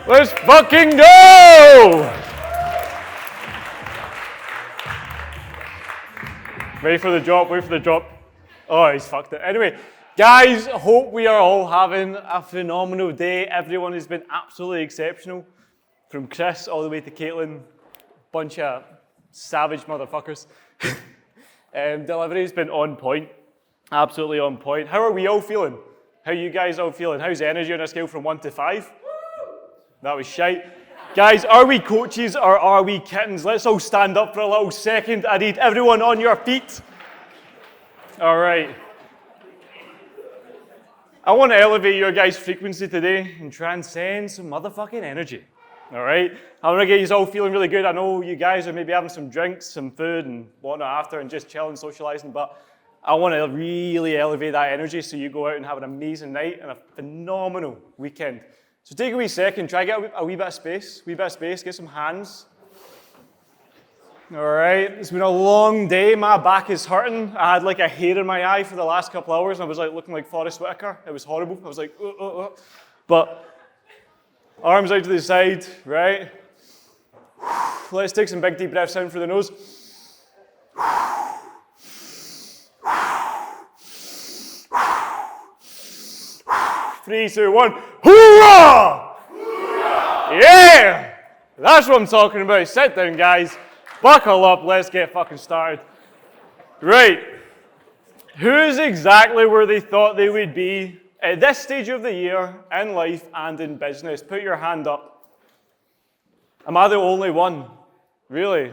Let's fucking go! Wait for the drop. Oh, he's fucked it. Anyway, guys, hope we are all having a phenomenal day. Everyone has been absolutely exceptional. From Chris all the way to Caitlin. Bunch of savage motherfuckers. Delivery's been on point. Absolutely on point. How are we all feeling? How are you guys all feeling? How's energy on a scale from 1 to 5? That was shite. Guys, are we coaches or are we kittens? Let's all stand up for a little second. I need everyone on your feet. All right. I want to elevate your guys' frequency today and transcend some motherfucking energy. All right? I want to get you all feeling really good. I know you guys are maybe having some drinks, some food and whatnot after and just chilling, socializing, but I want to really elevate that energy so you go out and have an amazing night and a phenomenal weekend. So take a wee second, try to get a wee bit of space, get some hands. All right, it's been a long day, my back is hurting. I had like a hair in my eye for the last couple hours and I was like looking like Forrest Whitaker. It was horrible, I was like, But arms out to the side, right? Let's take some big deep breaths in through the nose. 3, 2, 1. Hoorah! Hoorah! Yeah! That's what I'm talking about. Sit down, guys. Buckle up. Let's get fucking started. Right. Who's exactly where they thought they would be at this stage of the year, in life and in business? Put your hand up. Am I the only one? Really?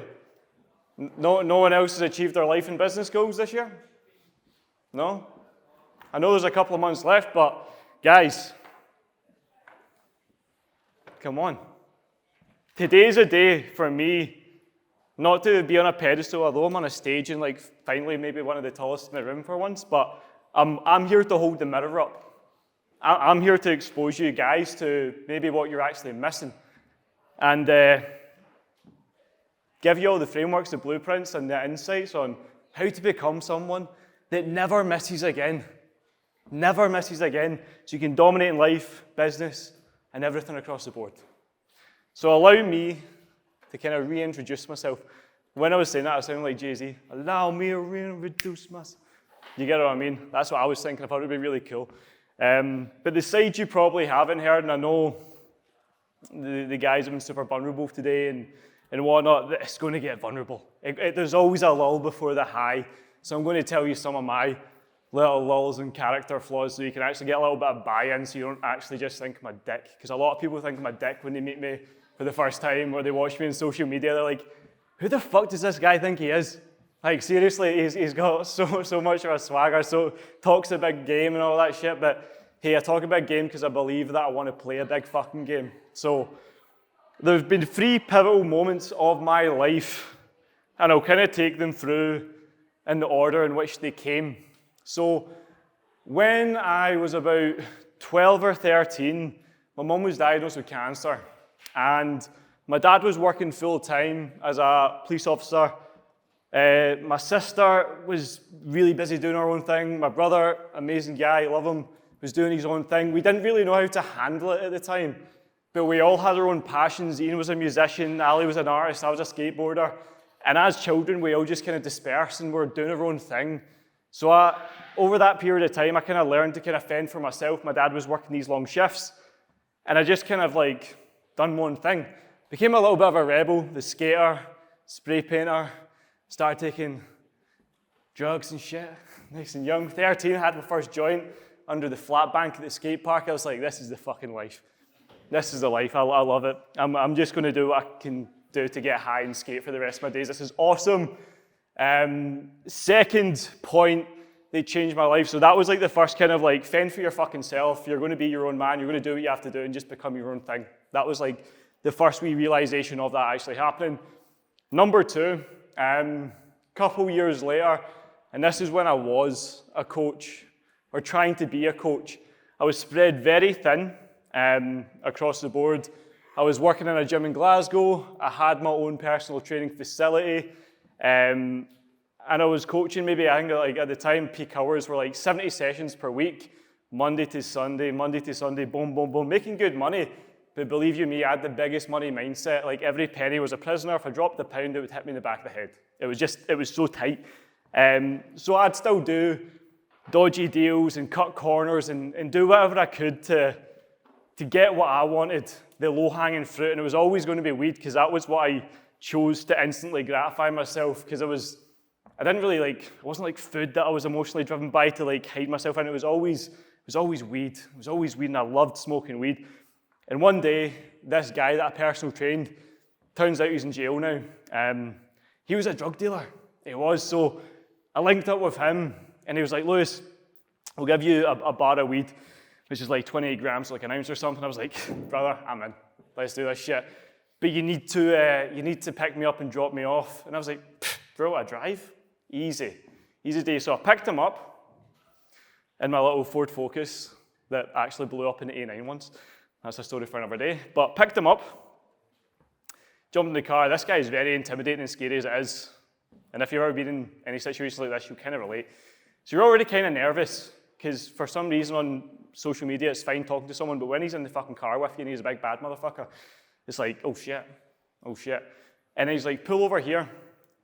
No one else has achieved their life and business goals this year? No? I know there's a couple of months left, but guys, come on. Today's a day for me not to be on a pedestal, although I'm on a stage and like finally maybe one of the tallest in the room for once, but I'm here to hold the mirror up. I'm here to expose you guys to maybe what you're actually missing and give you all the frameworks, the blueprints and the insights on how to become someone that never misses again. Never misses again, so you can dominate in life, business, and everything across the board. So allow me to kind of reintroduce myself. When I was saying that, I sounded like Jay-Z. Allow me to reintroduce myself. You get what I mean? That's what I was thinking. I thought it would be really cool. But the side you probably haven't heard, and I know the guys have been super vulnerable today and whatnot, it's going to get vulnerable. There's always a lull before the high. So I'm going to tell you some of my little lulls and character flaws so you can actually get a little bit of buy-in so you don't actually just think I'm a dick. Because a lot of people think I'm a dick when they meet me for the first time or they watch me on social media. They're like, who the fuck does this guy think he is? Like, seriously, he's got so much of a swagger, so talks a big game and all that shit. But hey, I talk a big game because I believe that I want to play a big fucking game. So there's been 3 pivotal moments of my life and I'll kind of take them through in the order in which they came. So when I was about 12 or 13, my mum was diagnosed with cancer and my dad was working full time as a police officer. My sister was really busy doing her own thing. My brother, amazing guy, love him, was doing his own thing. We didn't really know how to handle it at the time, but we all had our own passions. Ian was a musician, Ali was an artist, I was a skateboarder. And as children, we all just kind of dispersed and we were doing our own thing. So over that period of time, I kind of learned to kind of fend for myself. My dad was working these long shifts, and I just kind of like done my own thing. Became a little bit of a rebel, the skater, spray painter, started taking drugs and shit. Nice and young, 13, I had my first joint under the flat bank at the skate park. I was like, this is the fucking life. This is the life, I love it. I'm just gonna do what I can do to get high and skate for the rest of my days. This is awesome. Second point, they changed my life. So that was like the first kind of like fend for your fucking self. You're going to be your own man. You're going to do what you have to do and just become your own thing. That was like the first wee realization of that actually happening. Number 2, couple years later, and this is when I was a coach or trying to be a coach. I was spread very thin across the board. I was working in a gym in Glasgow. I had my own personal training facility. And I was coaching maybe, I think like at the time, peak hours were like 70 sessions per week, Monday to Sunday, boom, boom, boom, making good money. But believe you me, I had the biggest money mindset. Like every penny was a prisoner. If I dropped a pound, it would hit me in the back of the head. It was so tight. So I'd still do dodgy deals and cut corners and do whatever I could to get what I wanted, the low-hanging fruit. And it was always going to be weed because that was what I chose to instantly gratify myself, because it wasn't like food that I was emotionally driven by to like hide myself in. It was always weed. It was always weed, and I loved smoking weed. And one day, this guy that I personal trained, turns out he's in jail now. He was a drug dealer. He was. So I linked up with him, and he was like, Lewis, we'll give you a bar of weed, which is like 28 grams, like an ounce or something. I was like, brother, I'm in. Let's do this shit. But you need to pick me up and drop me off. And I was like, bro, I drive? Easy day. So I picked him up in my little Ford Focus that actually blew up in the A9 once. That's a story for another day. But picked him up, jumped in the car. This guy is very intimidating and scary as it is. And if you've ever been in any situation like this, you kind of relate. So you're already kind of nervous, because for some reason on social media, it's fine talking to someone, but when he's in the fucking car with you and he's a big bad motherfucker, it's like, oh shit. And then he's like, pull over here.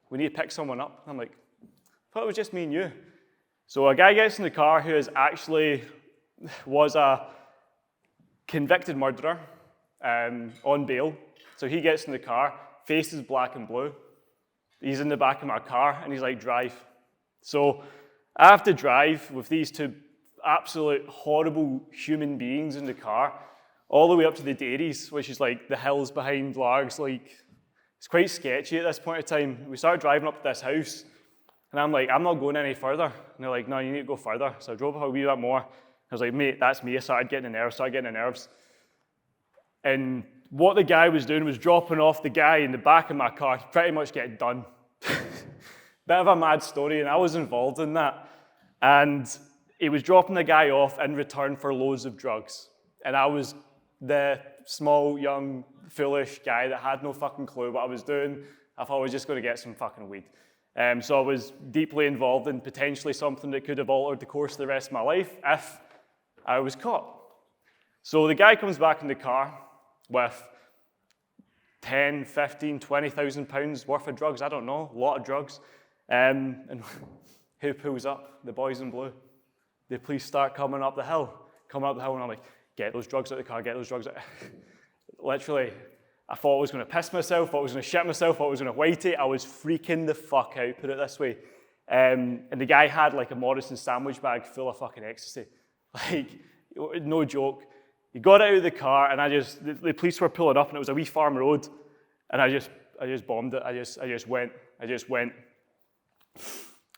We need to pick someone up. And I'm like, I thought it was just me and you. So a guy gets in the car who was a convicted murderer on bail. So he gets in the car, face is black and blue. He's in the back of my car and he's like, drive. So I have to drive with these two absolute horrible human beings in the car all the way up to the dairies, which is like the hills behind Largs. Like, it's quite sketchy at this point in time. We started driving up to this house and I'm like, I'm not going any further. And they're like, no, you need to go further. So I drove up a wee bit more. I was like, mate, that's me. I started getting the nerves. And what the guy was doing was dropping off the guy in the back of my car to pretty much get done. Bit of a mad story, and I was involved in that. And he was dropping the guy off in return for loads of drugs. And I was the small, young, foolish guy that had no fucking clue what I was doing. I thought I was just going to get some fucking weed. So I was deeply involved in potentially something that could have altered the course of the rest of my life if I was caught. So the guy comes back in the car with 10, 15, 20,000 pounds worth of drugs. I don't know, a lot of drugs. And who pulls up? The boys in blue. The police start coming up the hill, and I'm like, get those drugs out of the car, get those drugs out. Literally, I thought I was going to piss myself, thought I was going to shit myself, thought I was going to whitey. I was freaking the fuck out, put it this way. And the guy had like a Morrison sandwich bag full of fucking ecstasy. Like, no joke. He got out of the car, and the police were pulling up, and it was a wee farm road, and I just bombed it. I just went.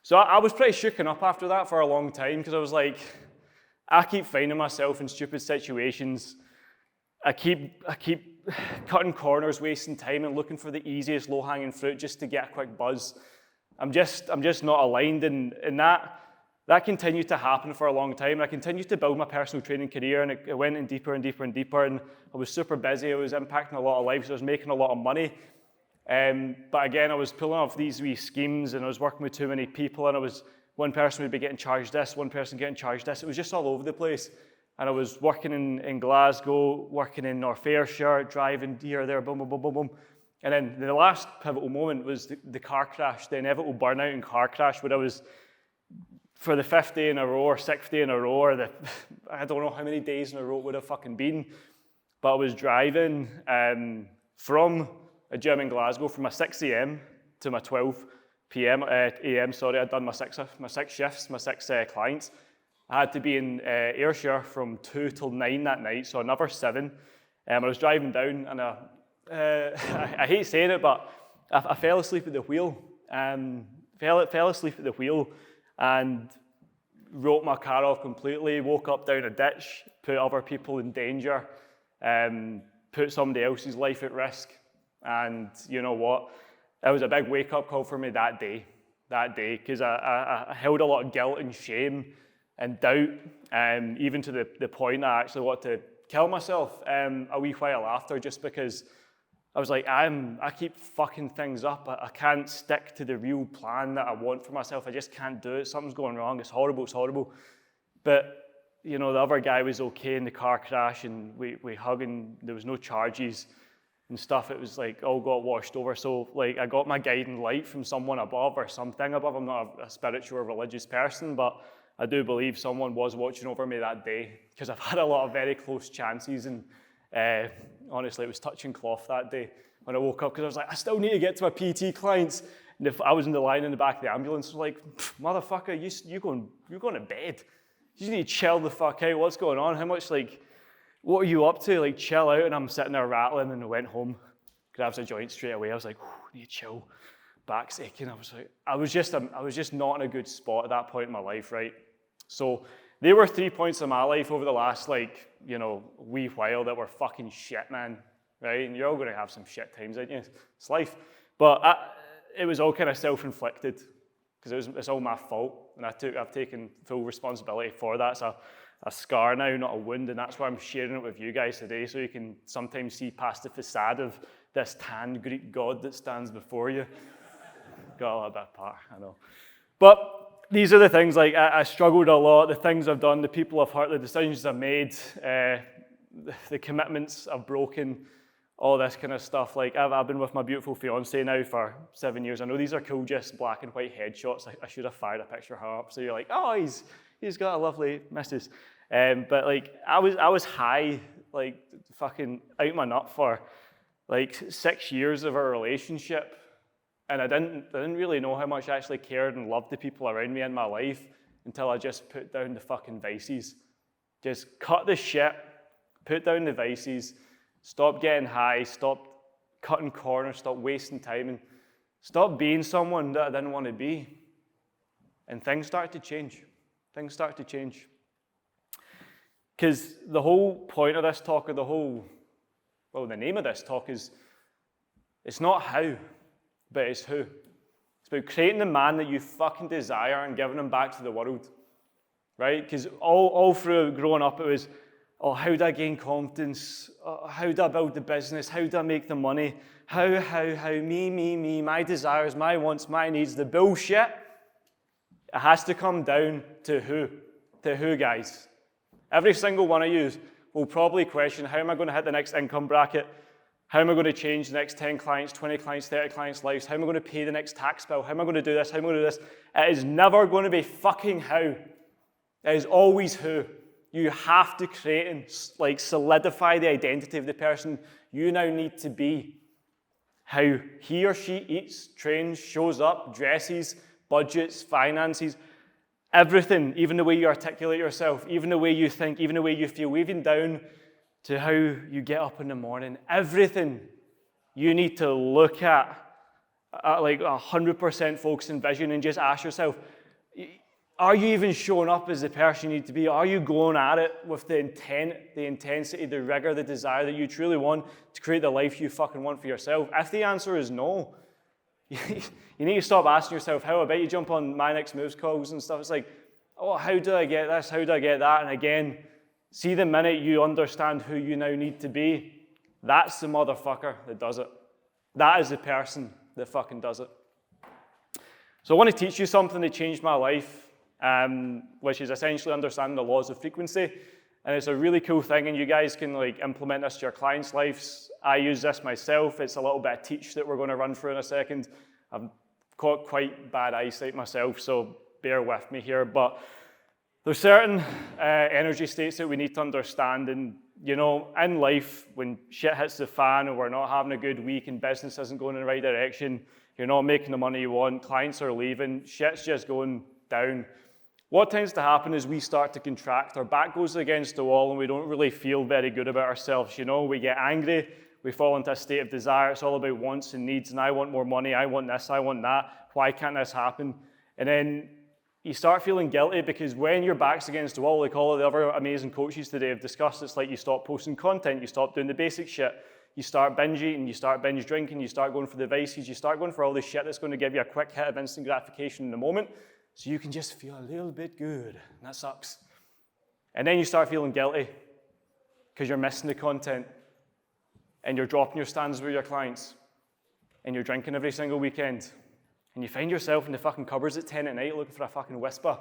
So I was pretty shooken up after that for a long time, because I was like, I keep finding myself in stupid situations. I keep cutting corners, wasting time, and looking for the easiest low-hanging fruit just to get a quick buzz. I'm just not aligned, and that continued to happen for a long time. I continued to build my personal training career, and it went in deeper and deeper and deeper, and I was super busy. I was impacting a lot of lives. I was making a lot of money. But again, I was pulling off these wee schemes, and I was working with too many people, and one person would be getting charged this, one person getting charged this. It was just all over the place. And I was working in Glasgow, working in North Ayrshire, driving here, there, boom, boom, boom, boom, boom. And then the last pivotal moment was the car crash, the inevitable burnout and car crash, where I was, for the 5th day in a row or 6th day in a row, or I don't know how many days in a row it would have fucking been, but I was driving from a gym in Glasgow from my 6 a.m. to my 12 p.m. a.m. I'd done my six shifts, my 6 clients. I had to be in Ayrshire from 2 till 9 that night, so another 7. I was driving down, and I hate saying it, but I fell asleep at the wheel. Fell asleep at the wheel and wrote my car off completely, woke up down a ditch, put other people in danger, put somebody else's life at risk. And you know what? It was a big wake-up call for me that day, because I held a lot of guilt and shame and doubt, even to the point I actually wanted to kill myself a wee while after, just because I was like, I keep fucking things up. I can't stick to the real plan that I want for myself. I just can't do it. Something's going wrong. It's horrible. But the other guy was okay in the car crash, and we hugged, and there was no charges and stuff. It was like all got washed over. So like I got my guiding light from someone above or something above. I'm not a spiritual or religious person, but I do believe someone was watching over me that day, because I've had a lot of very close chances, and honestly, it was touching cloth that day when I woke up, because I was like, I still need to get to my PT clients. And if I was in the line in the back of the ambulance, I was like, motherfucker, you going to bed. You need to chill the fuck out. What's going on? How much, like, what are you up to? Like, chill out. And I'm sitting there rattling, and I went home, grabbed a joint straight away. I was like, I need to chill. Back's aching. I was just not in a good spot at that point in my life, right? So they were 3 points of my life over the last, wee while that were fucking shit, man, right? And you're all going to have some shit times, aren't you? It's life. But it was all kind of self-inflicted, because it's all my fault, and I've taken full responsibility for that. It's a scar now, not a wound, and that's why I'm sharing it with you guys today, so you can sometimes see past the facade of this tanned Greek god that stands before you. Got a little bit apart, I know. But these are the things, like, I struggled a lot, the things I've done, the people I've hurt, the decisions I've made, the commitments I've broken, all this kind of stuff. Like, I've been with my beautiful fiance now for 7 years. I know these are cool, just black and white headshots. I should have fired a picture of her up, so you're like, oh, he's got a lovely missus. But like, I was high, like, fucking out my nut for like 6 years of our relationship, and I didn't really know how much I actually cared and loved the people around me in my life until I just put down the fucking vices. Just cut the shit, put down the vices, stop getting high, stop cutting corners, stop wasting time, and stop being someone that I didn't want to be. And things start to change. Things start to change. Because the whole point of this talk, or the name of this talk is, it's not how, but it's who. It's about creating the man that you fucking desire and giving him back to the world, right? Because all through growing up, it was, oh, how do I gain confidence? How do I build the business? How do I make the money? How, me, my desires, my wants, my needs, the bullshit. It has to come down to who? To who, guys? Every single one of you will probably question, how am I going to hit the next income bracket? How am I going to change the next 10 clients, 20 clients, 30 clients' lives? How am I going to pay the next tax bill? How am I going to do this? How am I going to do this? It is never going to be fucking how. It is always who. You have to create and solidify the identity of the person you now need to be. How he or she eats, trains, shows up, dresses, budgets, finances, everything, even the way you articulate yourself, even the way you think, even the way you feel, even down to how you get up in the morning, everything you need to look at like 100% focus and vision, and just ask yourself, are you even showing up as the person you need to be? Are you going at it with the intent, the intensity, the rigor, the desire that you truly want to create the life you fucking want for yourself? If the answer is no, you need to stop asking yourself, how about you jump on my next moves calls and stuff. It's like, oh, how do I get this? How do I get that? And again, see, the minute you understand who you now need to be, that's the motherfucker that does it. That is the person that fucking does it. So I want to teach you something that changed my life, which is essentially understanding the laws of frequency. And it's a really cool thing, and you guys can implement this to your clients' lives. I use this myself. It's a little bit of teach that we're going to run through in a second. I've got quite bad eyesight myself, so bear with me here. But there's certain energy states that we need to understand. And, in life, when shit hits the fan and we're not having a good week and business isn't going in the right direction, you're not making the money you want, clients are leaving, shit's just going down, what tends to happen is we start to contract, our back goes against the wall, and we don't really feel very good about ourselves. We get angry, we fall into a state of desire. It's all about wants and needs, and I want more money, I want this, I want that, why can't this happen? And then you start feeling guilty, because when your back's against the wall, like all of the other amazing coaches today have discussed, it's like you stop posting content, you stop doing the basic shit, you start binge eating, you start binge drinking, you start going for the vices, you start going for all this shit that's going to give you a quick hit of instant gratification in the moment, so you can just feel a little bit good, and that sucks. And then you start feeling guilty because you're missing the content, and you're dropping your standards with your clients, and you're drinking every single weekend, and you find yourself in the fucking cupboards at 10 at night looking for a fucking whisper.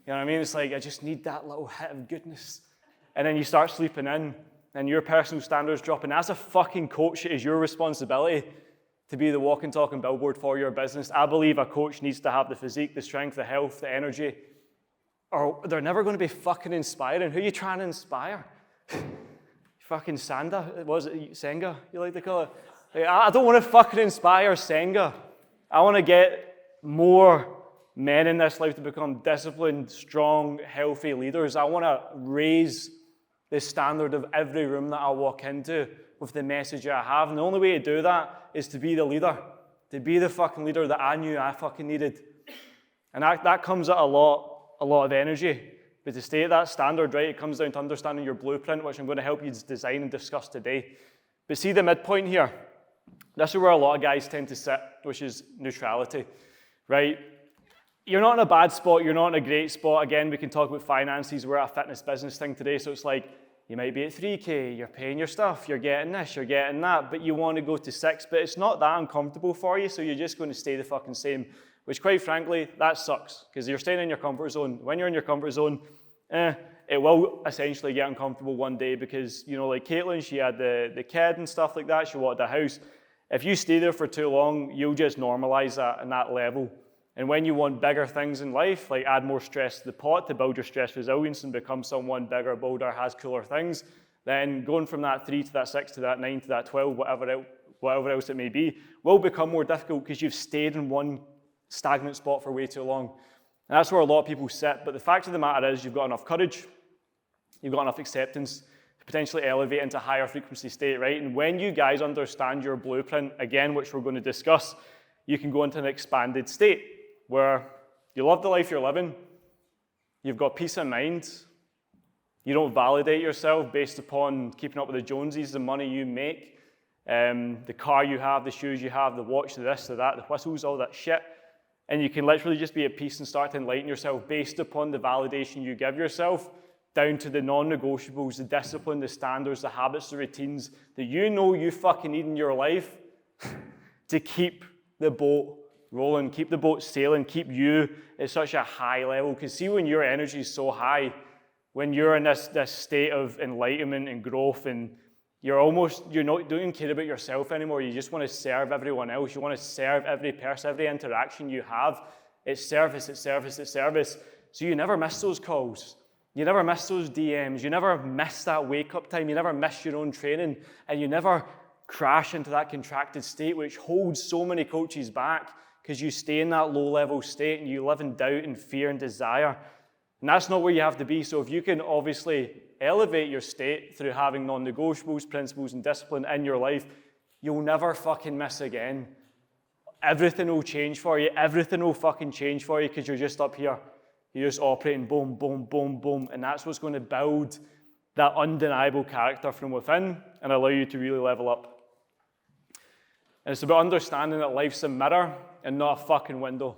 You know what I mean? It's like, I just need that little hit of goodness. And then you start sleeping in, and your personal standards drop. And as a fucking coach, it is your responsibility to be the walking, talking billboard for your business. I believe a coach needs to have the physique, the strength, the health, the energy, or they're never going to be fucking inspiring. Who are you trying to inspire? Fucking Sanda? Was it Senga, you like to call it? Like, I don't want to fucking inspire Senga. I want to get more men in this life to become disciplined, strong, healthy leaders. I want to raise the standard of every room that I walk into with the message I have. And the only way to do that is to be the leader, to be the fucking leader that I knew I fucking needed. And that comes at a lot of energy. But to stay at that standard, right, it comes down to understanding your blueprint, which I'm going to help you design and discuss today. But see the midpoint here? This is where a lot of guys tend to sit, which is neutrality, right? You're not in a bad spot, you're not in a great spot. Again, we can talk about finances. We're at a fitness business thing today, so it's like, you might be at 3K, you're paying your stuff, you're getting this, you're getting that, but you want to go to 6, but it's not that uncomfortable for you, so you're just going to stay the fucking same, which quite frankly, that sucks, because you're staying in your comfort zone. When you're in your comfort zone, it will essentially get uncomfortable one day, because, you know, like Caitlin, she had the kid and stuff like that, she wanted a house. If you stay there for too long, you'll just normalize that in that level. And when you want bigger things in life, like add more stress to the pot to build your stress resilience and become someone bigger, bolder, has cooler things, then going from that 3 to that 6 to that 9 to that 12, whatever else it may be, will become more difficult because you've stayed in one stagnant spot for way too long. And that's where a lot of people sit. But the fact of the matter is you've got enough courage, you've got enough acceptance to potentially elevate into a higher frequency state, right? And when you guys understand your blueprint, again, which we're going to discuss, you can go into an expanded state where you love the life you're living, you've got peace of mind, you don't validate yourself based upon keeping up with the Joneses, the money you make, the car you have, the shoes you have, the watch, the this, the that, the whistles, all that shit. And you can literally just be at peace and start to enlighten yourself based upon the validation you give yourself, down to the non-negotiables, the discipline, the standards, the habits, the routines that you know you fucking need in your life to keep the boat rolling, keep the boat sailing, keep you at such a high level. Because see, when your energy is so high, when you're in this state of enlightenment and growth, and you're not doing care about yourself anymore, you just want to serve everyone else, you want to serve every person, every interaction you have, it's service, it's service, it's service. So you never miss those calls, you never miss those DMs, you never miss that wake-up time, you never miss your own training, and you never crash into that contracted state, which holds so many coaches back, because you stay in that low-level state and you live in doubt and fear and desire. And that's not where you have to be. So if you can obviously elevate your state through having non-negotiables, principles, and discipline in your life, you'll never fucking miss again. Everything will change for you. Everything will fucking change for you because you're just up here. You're just operating boom, boom, boom, boom. And that's what's going to build that undeniable character from within and allow you to really level up. And it's about understanding that life's a mirror and not a fucking window.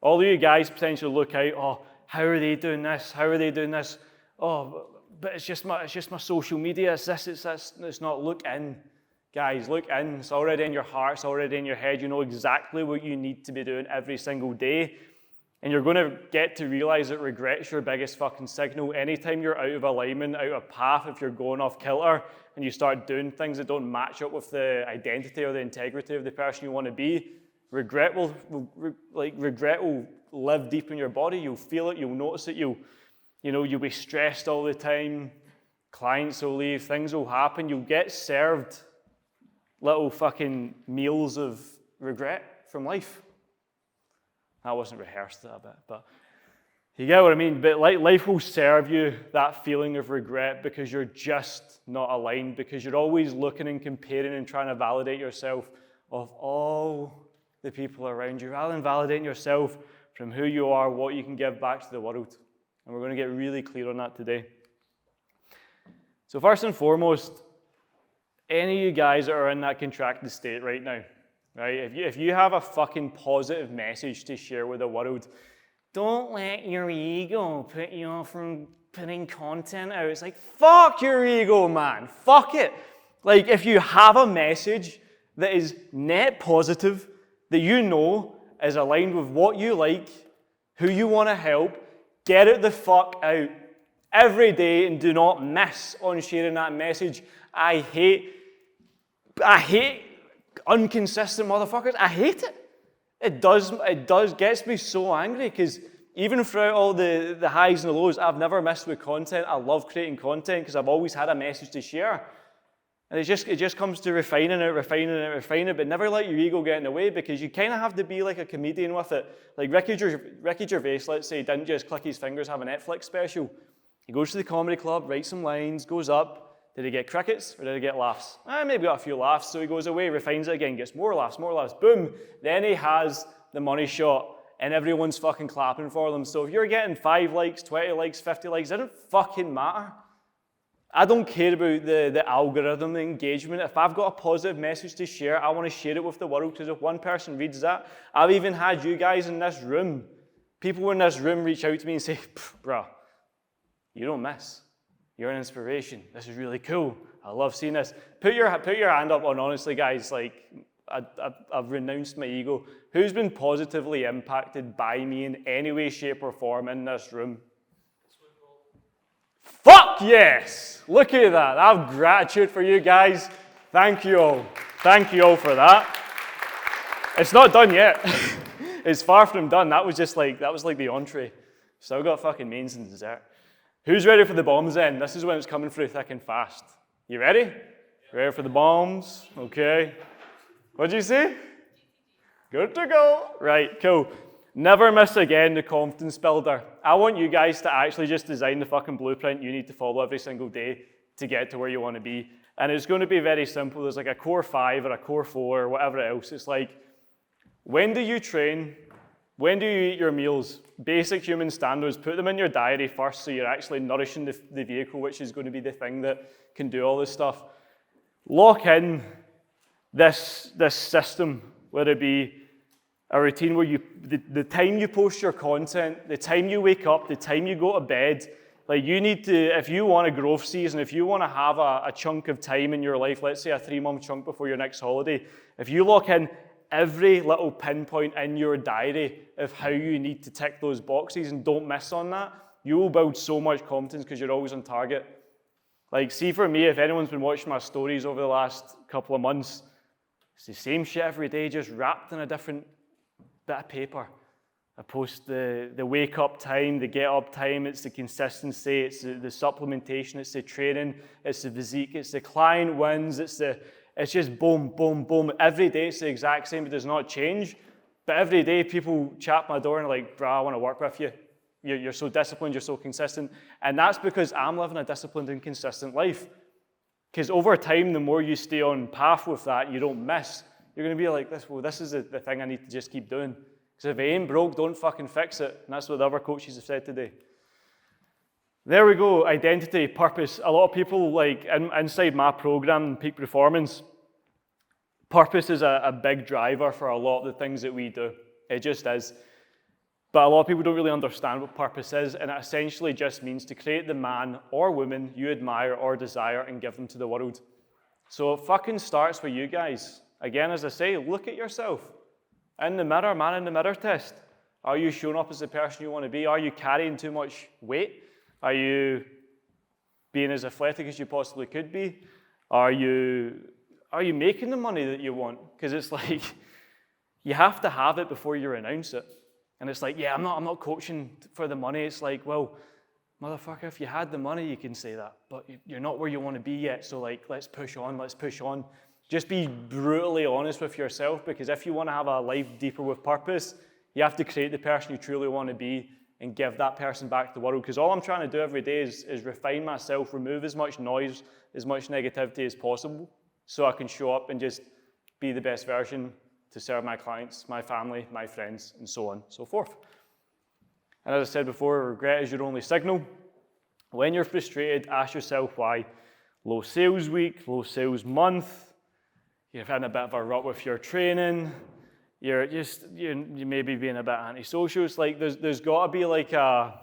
All of you guys potentially look out, oh, how are they doing this? How are they doing this? Oh, but it's just my social media. It's this, it's this. It's not. Look in. Guys, look in. It's already in your heart. It's already in your head. You know exactly what you need to be doing every single day. And you're going to get to realize that regret's your biggest fucking signal. Anytime you're out of alignment, out of path, if you're going off kilter and you start doing things that don't match up with the identity or the integrity of the person you want to be, regret will live deep in your body. You'll feel it. You'll notice it. You'll be stressed all the time. Clients will leave. Things will happen. You'll get served little fucking meals of regret from life. That wasn't rehearsed that bit, but you get what I mean. But life will serve you that feeling of regret because you're just not aligned, because you're always looking and comparing and trying to validate yourself of all the people around you, rather than validating yourself from who you are, what you can give back to the world. And we're going to get really clear on that today. So first and foremost, any of you guys that are in that contracted state right now, right? If you have a fucking positive message to share with the world, don't let your ego put you off from putting content out. It's like, fuck your ego, man. Fuck it. Like, if you have a message that is net positive, that you know is aligned with what you like, who you want to help, Get it the fuck out every day and do not miss on sharing that message. I hate inconsistent motherfuckers. I hate it. It does gets me so angry because even throughout all the highs and the lows, I've never missed with content. I love creating content because I've always had a message to share. And it just comes to refining it, but never let your ego get in the way because you kind of have to be like a comedian with it. Like Ricky Gervais, let's say, didn't just click his fingers, have a Netflix special. He goes to the comedy club, writes some lines, goes up. Did he get crickets or did he get laughs? Maybe got a few laughs, so he goes away, refines it again, gets more laughs, boom. Then he has the money shot and everyone's fucking clapping for them. So if you're getting 5 likes, 20 likes, 50 likes, it doesn't fucking matter. I don't care about the algorithm, the engagement. If I've got a positive message to share, I want to share it with the world because if one person reads that, I've even had you guys in this room, people in this room reach out to me and say, bruh, you don't miss. You're an inspiration. This is really cool. I love seeing this. Put your hand up on honestly, guys. Like, I've renounced my ego. Who's been positively impacted by me in any way, shape, or form in this room? Fuck yes! Look at that. I have gratitude for you guys. Thank you all. Thank you all for that. It's not done yet. It's far from done. That was like the entree. Still got fucking mains and dessert. Who's ready for the bombs then? This is when it's coming through thick and fast. You ready? Ready for the bombs? Okay. What'd you say? Good to go. Right, cool. Never miss again the confidence builder. I want you guys to actually just design the fucking blueprint you need to follow every single day to get to where you want to be. And it's going to be very simple. There's like a core 5 or a core 4 or whatever else. It's like, when do you train? When do you eat your meals? Basic human standards, put them in your diary first so you're actually nourishing the vehicle, which is going to be the thing that can do all this stuff. Lock in this system, whether it be a routine where the time you post your content, the time you wake up, the time you go to bed, like you need to, if you want a growth season, if you want to have a chunk of time in your life, let's say a 3-month chunk before your next holiday, if you lock in every little pinpoint in your diary of how you need to tick those boxes and don't miss on that, you will build so much confidence because you're always on target. Like, see for me, if anyone's been watching my stories over the last couple of months, it's the same shit every day, just wrapped in a different bit of paper. I post the wake up time, the get up time, it's the consistency, it's the supplementation, it's the training, it's the physique, it's the client wins, it's just boom, boom, boom. Every day it's the exact same, it does not change. But every day people chat my door and are like, bro, I want to work with you. You're so disciplined, you're so consistent. And that's because I'm living a disciplined and consistent life. Because over time, the more you stay on path with that, you don't miss. You're going to be like, this is the thing I need to just keep doing. Because if it ain't broke, don't fucking fix it. And that's what the other coaches have said today. There we go, identity, purpose. A lot of people, like inside my program, Peak Performance, purpose is a big driver for a lot of the things that we do. It just is. But a lot of people don't really understand what purpose is, and it essentially just means to create the man or woman you admire or desire and give them to the world. So it fucking starts with you guys. Again, as I say, look at yourself. In the mirror, man in the mirror test. Are you showing up as the person you want to be? Are you carrying too much weight? Are you being as athletic as you possibly could be? Are you making the money that you want? Because it's like, you have to have it before you renounce it. And it's like, yeah, I'm not coaching for the money. It's like, well, motherfucker, if you had the money, you can say that. But you're not where you want to be yet. So like, let's push on. Just be brutally honest with yourself, because if you want to have a life deeper with purpose, you have to create the person you truly want to be and give that person back to the world. Because all I'm trying to do every day is refine myself, remove as much noise, as much negativity as possible, so I can show up and just be the best version to serve my clients, my family, my friends, and so on and so forth. And as I said before, regret is your only signal. When you're frustrated, ask yourself why. Low sales week, low sales month, you've had a bit of a rut with your training, you may be being a bit antisocial. It's like there's got to be like a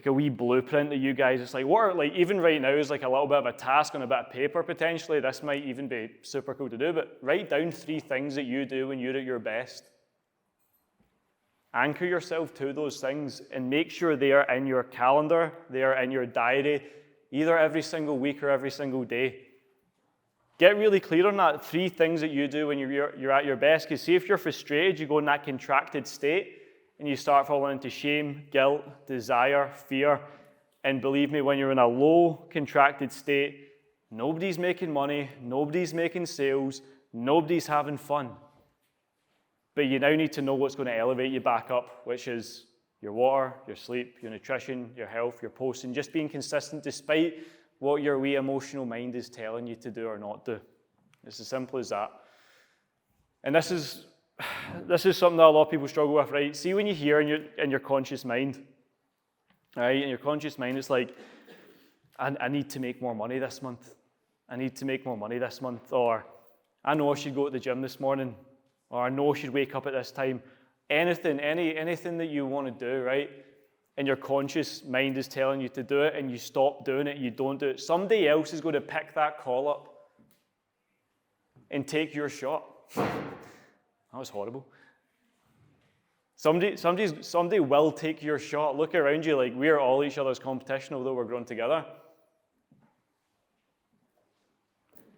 wee blueprint that you guys, it's like, what are, like, even right now is like a little bit of a task on a bit of paper potentially. This might even be super cool to do, but write down 3 things that you do when you're at your best. Anchor yourself to those things and make sure they are in your calendar, they are in your diary, either every single week or every single day. Get really clear on that. 3 things that you do when you're at your best. Because see, if you're frustrated, you go in that contracted state and you start falling into shame, guilt, desire, fear. And believe me, when you're in a low contracted state, nobody's making money, nobody's making sales, nobody's having fun. But you now need to know what's going to elevate you back up, which is your water, your sleep, your nutrition, your health, your posting, just being consistent despite what your wee emotional mind is telling you to do or not do. It's as simple as that. And this is something that a lot of people struggle with, right? See, when you hear in your conscious mind, right? In your conscious mind, it's like, I need to make more money this month. I need to make more money this month. Or, I know I should go to the gym this morning. Or, I know I should wake up at this time. Anything that you want to do, right? And your conscious mind is telling you to do it, and you stop doing it, you don't do it. Somebody else is going to pick that call up and take your shot. That was horrible. Somebody will take your shot. Look around you, like we are all each other's competition, although we're grown together.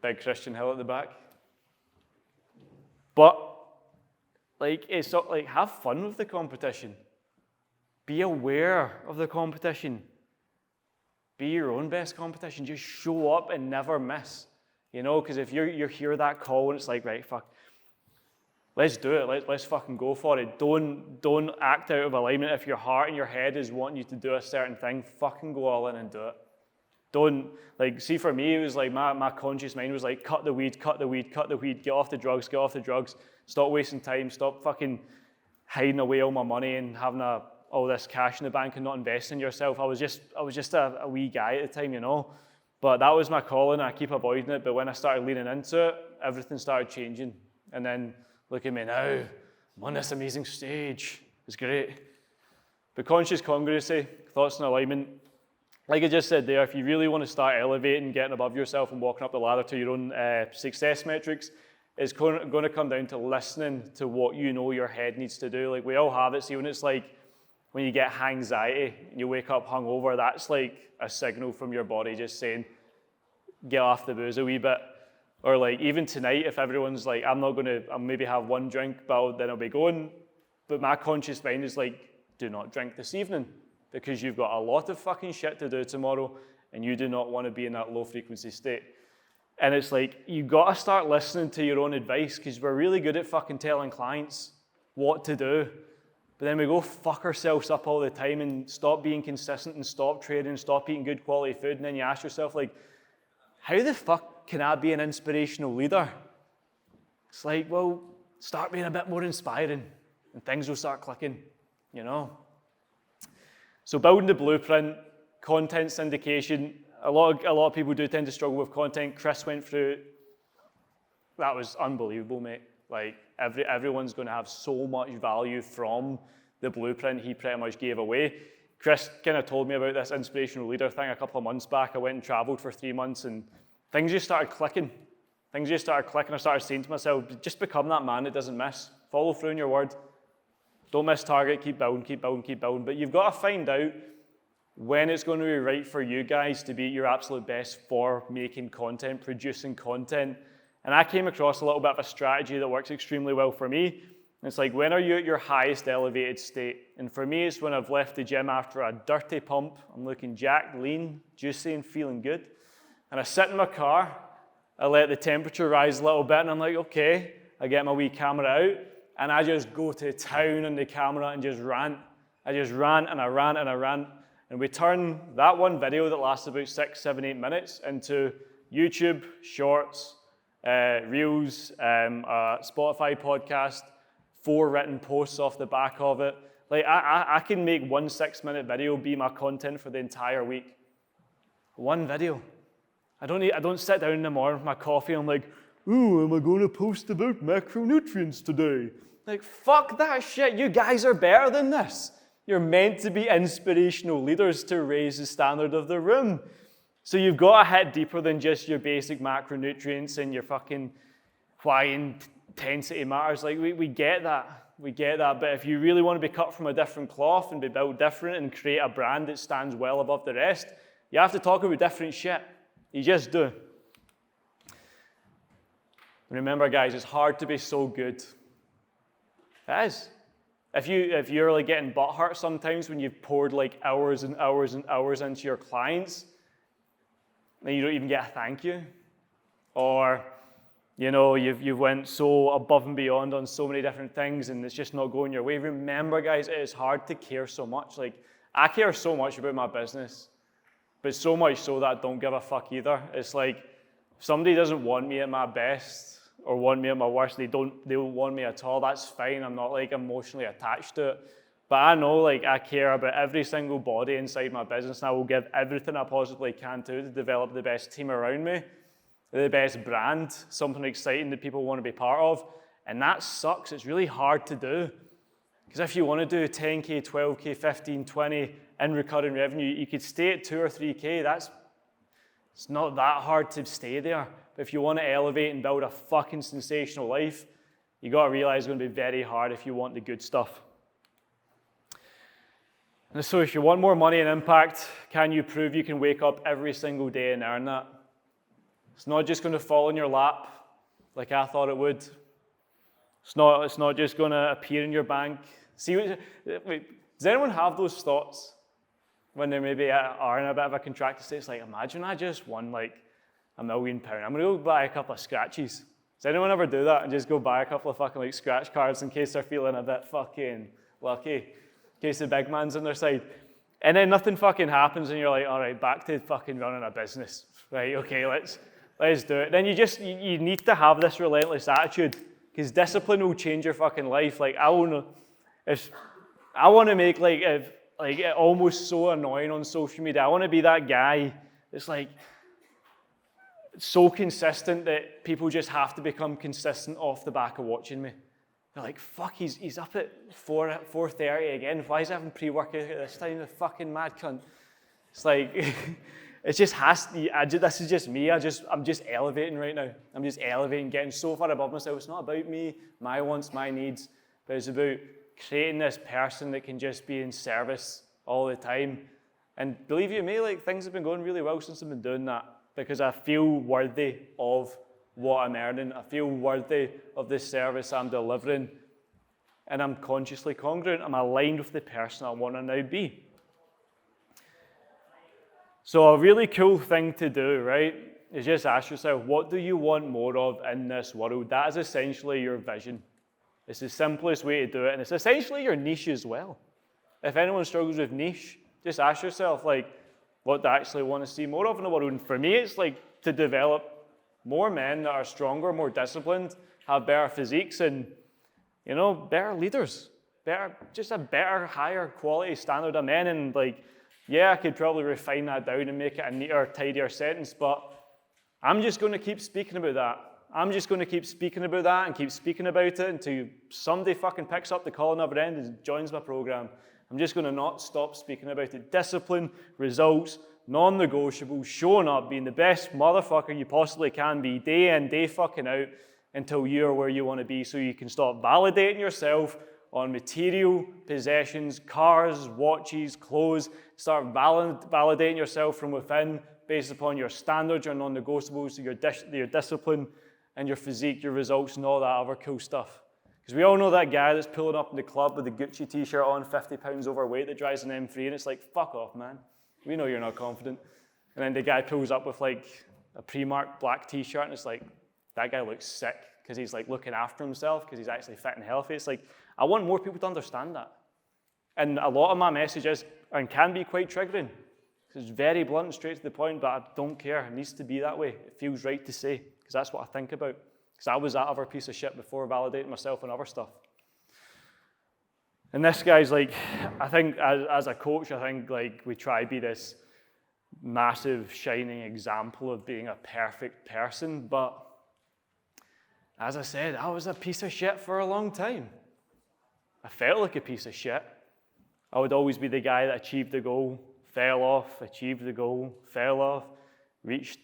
Big Christian Hill at the back. But it's not like, have fun with the competition. Be aware of the competition. Be your own best competition. Just show up and never miss. Because if you hear that call and it's like, right, fuck, let's do it. Let's fucking go for it. Don't act out of alignment. If your heart and your head is wanting you to do a certain thing, fucking go all in and do it. Don't, see, for me, it was like my conscious mind was like, cut the weed, get off the drugs, stop wasting time, stop fucking hiding away all my money and having all this cash in the bank and not investing in yourself. I was just a wee guy at the time, But that was my calling, and I keep avoiding it. But when I started leaning into it, everything started changing. And then look at me now, I'm on this amazing stage. It's great. But conscious congruency, thoughts and alignment. Like I just said there, if you really want to start elevating, getting above yourself and walking up the ladder to your own success metrics, it's going to come down to listening to what your head needs to do. Like we all have it. See, when it's like, when you get anxiety and you wake up hungover, that's like a signal from your body just saying, get off the booze a wee bit. Or like even tonight, if everyone's like, I'll maybe have one drink, but then I'll be going. But my conscious mind is like, do not drink this evening, because you've got a lot of fucking shit to do tomorrow and you do not want to be in that low frequency state. And it's like, you got to start listening to your own advice, because we're really good at fucking telling clients what to do. But then we go fuck ourselves up all the time and stop being consistent and stop trading, stop eating good quality food. And then you ask yourself, like, how the fuck can I be an inspirational leader? It's like, well, start being a bit more inspiring and things will start clicking, So building the blueprint, content syndication. A lot of people do tend to struggle with content. Chris went through, that was unbelievable, mate. Like everyone's going to have so much value from the blueprint he pretty much gave away. Chris kind of told me about this inspirational leader thing a couple of months back. I went and traveled for 3 months and things just started clicking. I started saying to myself, just become that man that doesn't miss. Follow through on your word. Don't miss target, keep building. But you've got to find out when it's going to be right for you guys to be your absolute best for making content, producing content. And I came across a little bit of a strategy that works extremely well for me. It's like, when are you at your highest elevated state? And for me, it's when I've left the gym after a dirty pump. I'm looking jacked, lean, juicy, and feeling good. And I sit in my car, I let the temperature rise a little bit, and I'm like, okay. I get my wee camera out, and I just go to town on the camera and just rant. I just rant, and I rant. And we turn that one video that lasts about 6, 7, 8 minutes into YouTube, Shorts, Reels, Spotify podcast, 4 written posts off the back of it. Like I can make 1 6-minute video be my content for the entire week. One video. I don't sit down in the morning with my coffee and I'm like, ooh, am I going to post about macronutrients today? Like, fuck that shit. You guys are better than this. You're meant to be inspirational leaders to raise the standard of the room. So you've got to hit deeper than just your basic macronutrients and your fucking why intensity matters. Like, we get that. We get that, but if you really want to be cut from a different cloth and be built different and create a brand that stands well above the rest, you have to talk about different shit. You just do. Remember, guys, it's hard to be so good. It is. If you're like getting butt hurt sometimes when you've poured like hours and hours and hours into your clients, and you don't even get a thank you, or you've went so above and beyond on so many different things and it's just not going your way. Remember, guys, it is hard to care so much. Like, I care so much about my business, but so much so that I don't give a fuck either. It's like, if somebody doesn't want me at my best or want me at my worst, they don't want me at all, that's fine. I'm not like emotionally attached to it. But I know, like, I care about every single body inside my business, and I will give everything I possibly can to develop the best team around me, the best brand, something exciting that people want to be part of. And that sucks. It's really hard to do. Because if you want to do 10K, 12K, 15, 20 in recurring revenue, you could stay at 2 or 3K. It's not that hard to stay there. But if you want to elevate and build a fucking sensational life, you got to realize it's going to be very hard if you want the good stuff. And so if you want more money and impact, can you prove you can wake up every single day and earn that? It's not just going to fall in your lap like I thought it would. It's not just going to appear in your bank. Does anyone have those thoughts when they maybe are in a bit of a contracted state? It's like, imagine I just won like £1 million. I'm going to go buy a couple of scratchies. Does anyone ever do that and just go buy a couple of fucking like scratch cards in case they're feeling a bit fucking lucky, in case the big man's on their side? And then nothing fucking happens and you're like, all right, back to fucking running a business. Right, okay, let's do it. Then you need to have this relentless attitude, because discipline will change your fucking life. Like, I want to make it almost so annoying on social media. I want to be that guy that's like so consistent that people just have to become consistent off the back of watching me. They're like, fuck, he's up at 4:30 again. Why is he having pre-workout at this time? The fucking mad cunt. It's like, it just has to, this is just me. I'm just elevating right now. I'm just elevating, getting so far above myself. It's not about me, my wants, my needs, but it's about creating this person that can just be in service all the time. And believe you me, like, things have been going really well since I've been doing that, because I feel worthy of what I'm earning. I feel worthy of the service I'm delivering. And I'm consciously congruent. I'm aligned with the person I want to now be. So a really cool thing to do, right, is just ask yourself, what do you want more of in this world? That is essentially your vision. It's the simplest way to do it, and it's essentially your niche as well. If anyone struggles with niche, just ask yourself, like, what do I actually want to see more of in the world? And for me, it's like to develop more men that are stronger, more disciplined, have better physiques, and, better leaders, just a better, higher quality standard of men. And like, yeah, I could probably refine that down and make it a neater, tidier sentence, but I'm just going to keep speaking about that. I'm just going to keep speaking about that and keep speaking about it until somebody fucking picks up the call on the other end and joins my program. I'm just going to not stop speaking about it. Discipline, results, non-negotiable, showing up, being the best motherfucker you possibly can be, day in, day fucking out, until you're where you want to be, so you can stop validating yourself on material possessions, cars, watches, clothes. Start validating yourself from within based upon your standards, your non-negotiables, your discipline, and your physique, your results, and all that other cool stuff. Because we all know that guy that's pulling up in the club with a Gucci t-shirt on, 50 pounds overweight, that drives an M3, and it's like, fuck off, man. We know you're not confident. And then the guy pulls up with like a pre-marked black t-shirt, and it's like, that guy looks sick, because he's like looking after himself, because he's actually fit and healthy. It's like, I want more people to understand that. And a lot of my messages can be quite triggering. It's very blunt and straight to the point, but I don't care. It needs to be that way. It feels right to say, because that's what I think about. Because I was that other piece of shit before, validating myself and other stuff. And this guy's like, I think as a coach, I think like we try to be this massive, shining example of being a perfect person, but as I said, I was a piece of shit for a long time. I felt like a piece of shit. I would always be the guy that achieved the goal, fell off, achieved the goal, fell off, reached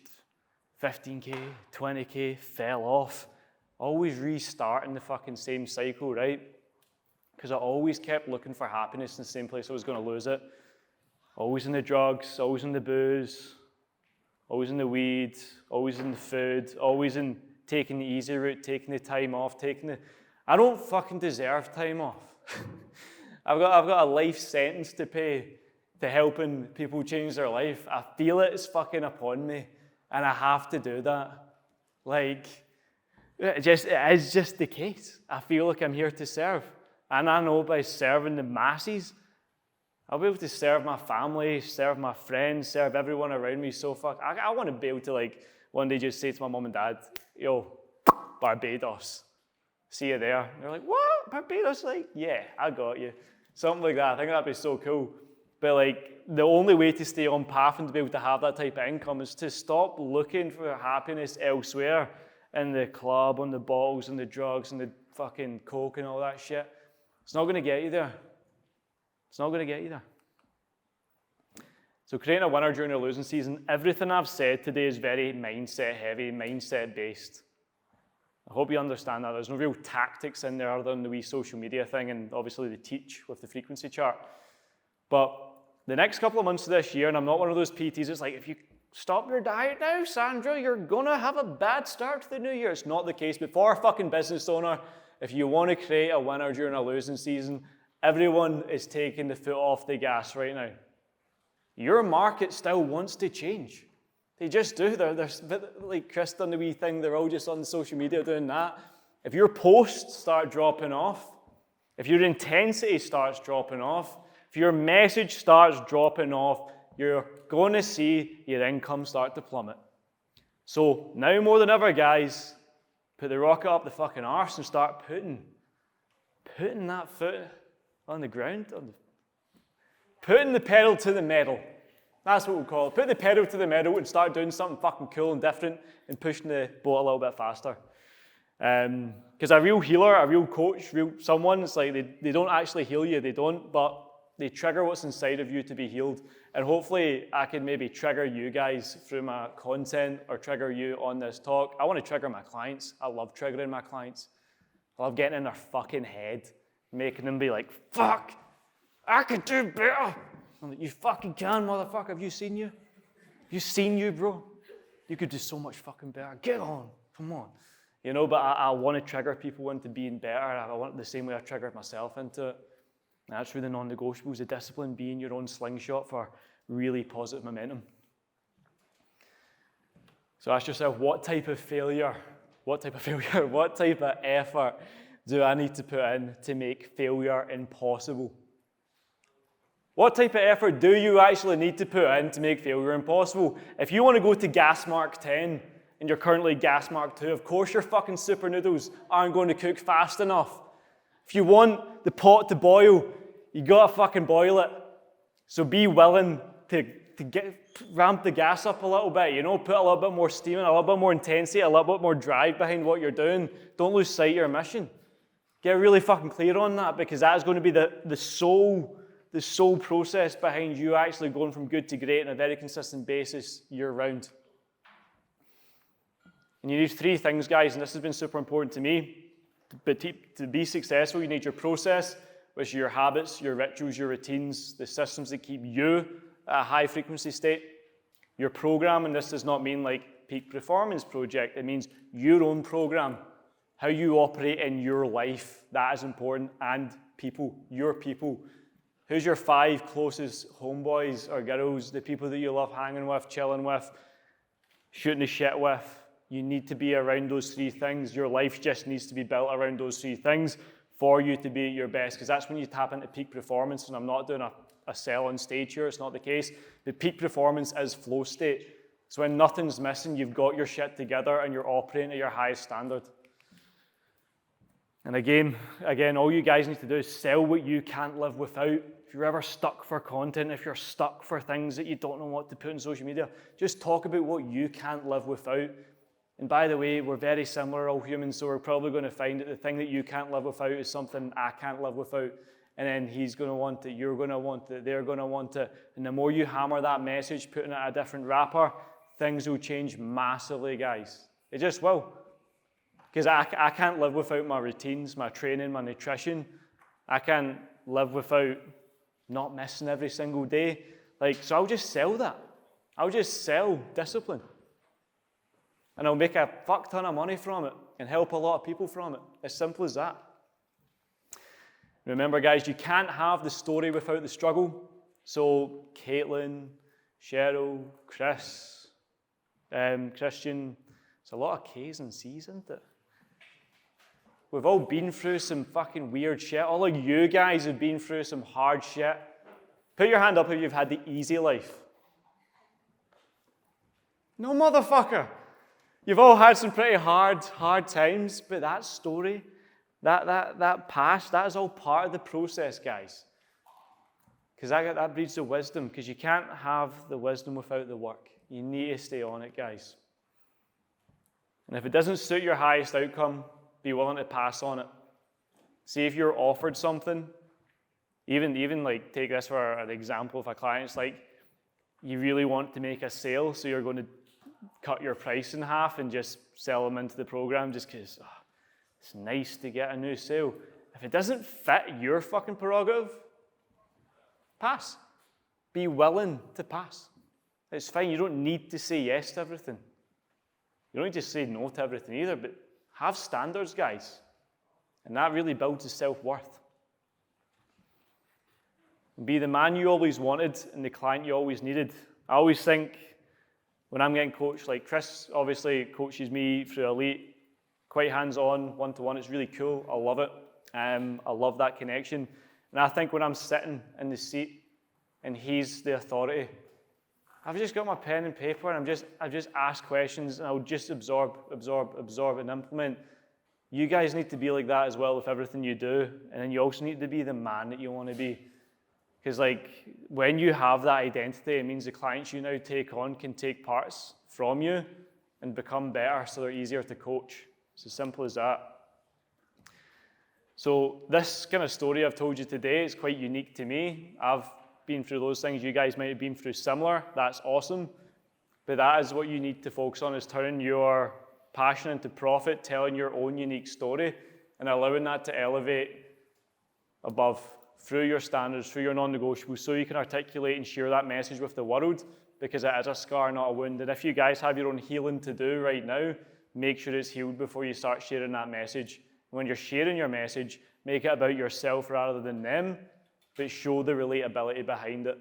15K, 20K, fell off. Always restarting the fucking same cycle, right? because I always kept looking for happiness in the same place I was going to lose it. Always in the drugs, always in the booze, always in the weed, always in the food, always in taking the easy route, taking the time off, I don't fucking deserve time off. I've got a life sentence to pay to helping people change their life. I feel it's fucking upon me, and I have to do that. Like, it is just the case. I feel like I'm here to serve. And I know by serving the masses, I'll be able to serve my family, serve my friends, serve everyone around me. So I want to be able to, like, one day just say to my mom and dad, yo, Barbados, see you there. And they're like, what? Barbados? Like, yeah, I got you. Something like that. I think that'd be so cool. But, like, the only way to stay on path and to be able to have that type of income is to stop looking for happiness elsewhere, in the club, on the bottles, and the drugs, and the fucking coke and all that shit. It's not going to get you there. It's not going to get you there. So creating a winner during a losing season, everything I've said today is very mindset heavy, mindset based. I hope you understand that. There's no real tactics in there other than the wee social media thing and obviously the teach with the frequency chart. But the next couple of months of this year, and I'm not one of those PTs, it's like, if you stop your diet now, Sandra, you're going to have a bad start to the new year. It's not the case. But for a fucking business owner, if you want to create a winner during a losing season, everyone is taking the foot off the gas right now. Your market still wants to change. They just do. They're like Chris done the wee thing. They're all just on social media doing that. If your posts start dropping off, if your intensity starts dropping off, if your message starts dropping off, you're going to see your income start to plummet. So now more than ever, guys, put the rocket up the fucking arse and start putting that foot on the ground, putting the pedal to the metal. That's what we'll call it. Put the pedal to the metal and start doing something fucking cool and different and pushing the boat a little bit faster. Because a real healer, a real coach, someone, it's like they don't actually heal you, they don't, but they trigger what's inside of you to be healed. And hopefully I can maybe trigger you guys through my content or trigger you on this talk. I want to trigger my clients. I love triggering my clients. I love getting in their fucking head, making them be like, fuck, I can do better. I'm like, you fucking can, motherfucker. Have you seen you? Have you seen you, bro? You could do so much fucking better. Get on. Come on. You know, but I want to trigger people into being better. I want it the same way I triggered myself into it. And that's really the non-negotiables, the discipline, being your own slingshot for really positive momentum. So ask yourself, what type of effort do I need to put in to make failure impossible? What type of effort do you actually need to put in to make failure impossible? If you want to go to gas mark 10 and you're currently gas mark 2, of course your fucking super noodles aren't going to cook fast enough. If you want the pot to boil, you gotta fucking boil it. So be willing to ramp the gas up a little bit, you know, put a little bit more steam in, a little bit more intensity, a little bit more drive behind what you're doing. Don't lose sight of your mission. Get really fucking clear on that, because that is going to be the sole process behind you actually going from good to great on a very consistent basis year round. And you need 3 things, guys, and this has been super important to me. But to be successful, you need your process, which are your habits, your rituals, your routines, the systems that keep you at a high frequency state. Your program, and this does not mean like peak performance project, it means your own program, how you operate in your life, that is important, and people, your people. Who's your 5 closest homeboys or girls, the people that you love hanging with, chilling with, shooting the shit with? You need to be around those 3 things. Your life just needs to be built around those 3 things for you to be at your best, because that's when you tap into peak performance. And I'm not doing a sell on stage here, it's not the case. The peak performance is flow state. So when nothing's missing, you've got your shit together and you're operating at your highest standard. And again, all you guys need to do is sell what you can't live without. If you're ever stuck for content, if you're stuck for things that you don't know what to put in social media, just talk about what you can't live without. And by the way, we're very similar, all humans, so we're probably going to find that the thing that you can't live without is something I can't live without. And then he's going to want it, you're going to want it, they're going to want it. And the more you hammer that message, putting it in a different wrapper, things will change massively, guys. It just will. Because I can't live without my routines, my training, my nutrition. I can't live without not missing every single day. So I'll just sell that. I'll just sell discipline. And I'll make a fuck ton of money from it and help a lot of people from it. As simple as that. Remember, guys, you can't have the story without the struggle. So Caitlin, Cheryl, Chris, Christian, it's a lot of K's and C's, isn't it? We've all been through some fucking weird shit. All of you guys have been through some hard shit. Put your hand up if you've had the easy life. No, motherfucker. You've all had some pretty hard times, but that story, that past, that is all part of the process, guys. Because that breeds the wisdom, because you can't have the wisdom without the work. You need to stay on it, guys. And if it doesn't suit your highest outcome, be willing to pass on it. See if you're offered something, even take this for an example of a client. It's like you really want to make a sale, so you're going to cut your price in half and just sell them into the program just because it's nice to get a new sale. If it doesn't fit your fucking prerogative, pass. Be willing to pass. It's fine. You don't need to say yes to everything. You don't need to say no to everything either, but have standards, guys. And that really builds the self-worth. Be the man you always wanted and the client you always needed. I always think when I'm getting coached, like Chris obviously coaches me through Elite, quite hands-on, one-to-one. It's really cool. I love it. I love that connection. And I think when I'm sitting in the seat and he's the authority, I've just got my pen and paper and I just ask questions and I'll just absorb and implement. You guys need to be like that as well with everything you do. And then you also need to be the man that you want to be. Because when you have that identity, it means the clients you now take on can take parts from you and become better so they're easier to coach. It's as simple as that. So this kind of story I've told you today is quite unique to me. I've been through those things. You guys might have been through similar. That's awesome. But that is what you need to focus on, is turning your passion into profit, telling your own unique story, and allowing that to elevate above, through your standards, through your non-negotiables, so you can articulate and share that message with the world, because it is a scar, not a wound. And if you guys have your own healing to do right now, make sure it's healed before you start sharing that message. When you're sharing your message, make it about yourself rather than them, but show the relatability behind it.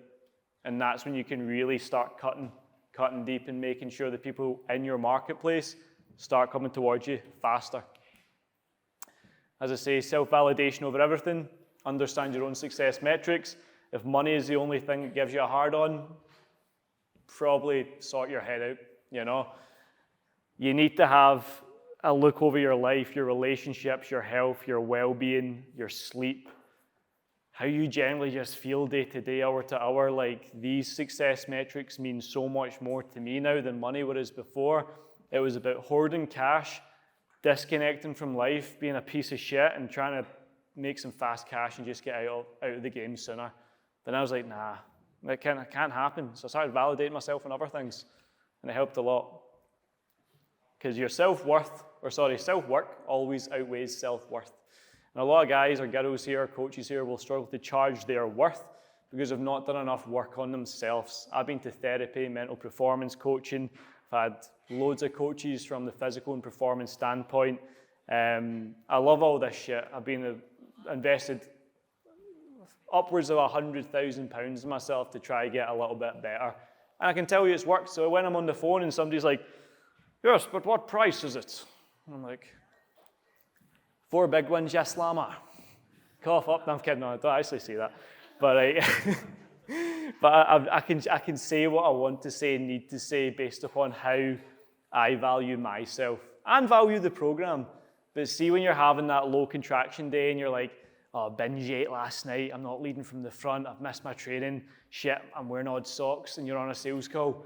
And that's when you can really start cutting deep and making sure the people in your marketplace start coming towards you faster. As I say, self-validation over everything. Understand your own success metrics. If money is the only thing that gives you a hard-on, probably sort your head out, you know. You need to have a look over your life, your relationships, your health, your well-being, your sleep, how you generally just feel day to day, hour to hour. These success metrics mean so much more to me now than money, whereas before it was about hoarding cash, disconnecting from life, being a piece of shit and trying to make some fast cash and just get out of the game sooner. Then I was like, nah, that can't happen. So I started validating myself and other things, and it helped a lot. Because your self-work always outweighs self-worth. And a lot of guys or girls here, coaches here, will struggle to charge their worth because they've not done enough work on themselves. I've been to therapy, mental performance coaching. I've had loads of coaches from the physical and performance standpoint. I love all this shit. I've been invested upwards of £100,000 in myself to try to get a little bit better. And I can tell you it's worked. So when I'm on the phone and somebody's like, yes, but what price is it? And I'm like, 4 big ones, yes, llama. Cough up. No, I'm kidding. No, I don't actually say that. But I can say what I want to say and need to say based upon how I value myself and value the program. But see, when you're having that low contraction day and you're like, oh, binge ate last night, I'm not leading from the front, I've missed my training, shit, I'm wearing odd socks, and you're on a sales call,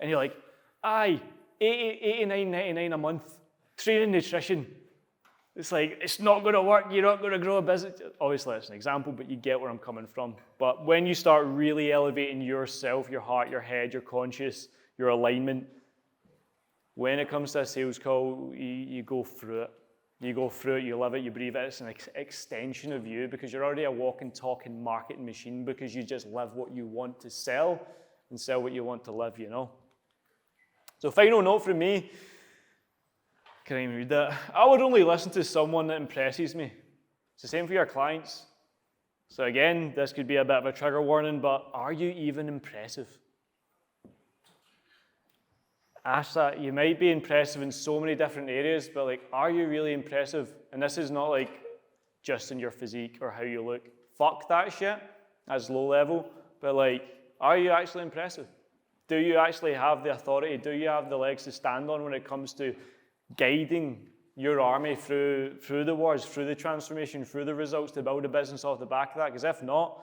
and you're like, aye, $89.99 a month, training nutrition. It's like, it's not going to work, you're not going to grow a business. Obviously, that's an example, but you get where I'm coming from. But when you start really elevating yourself, your heart, your head, your conscious, your alignment, when it comes to a sales call, you go through it. You go through it, you live it, you breathe it. It's an extension of you because you're already a walking, talking marketing machine because you just live what you want to sell and sell what you want to live, you know. So final note from me, can I even read that? I would only listen to someone that impresses me. It's the same for your clients. So again, this could be a bit of a trigger warning, but are you even impressive? Ask that. You might be impressive in so many different areas, but like, are you really impressive? And this is not like just in your physique or how you look. Fuck that shit. That's low level. But like, are you actually impressive? Do you actually have the authority? Do you have the legs to stand on when it comes to guiding your army through the wars, through the transformation, through the results to build a business off the back of that? Because if not,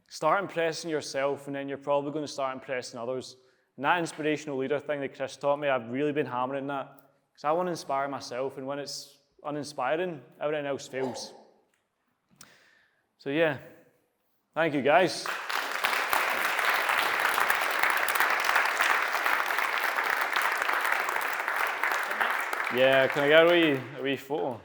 start impressing yourself and then you're probably going to start impressing others. And that inspirational leader thing that Chris taught me, I've really been hammering that. Because I want to inspire myself, and when it's uninspiring, everything else fails. So yeah, thank you guys. Yeah, can I get a wee photo?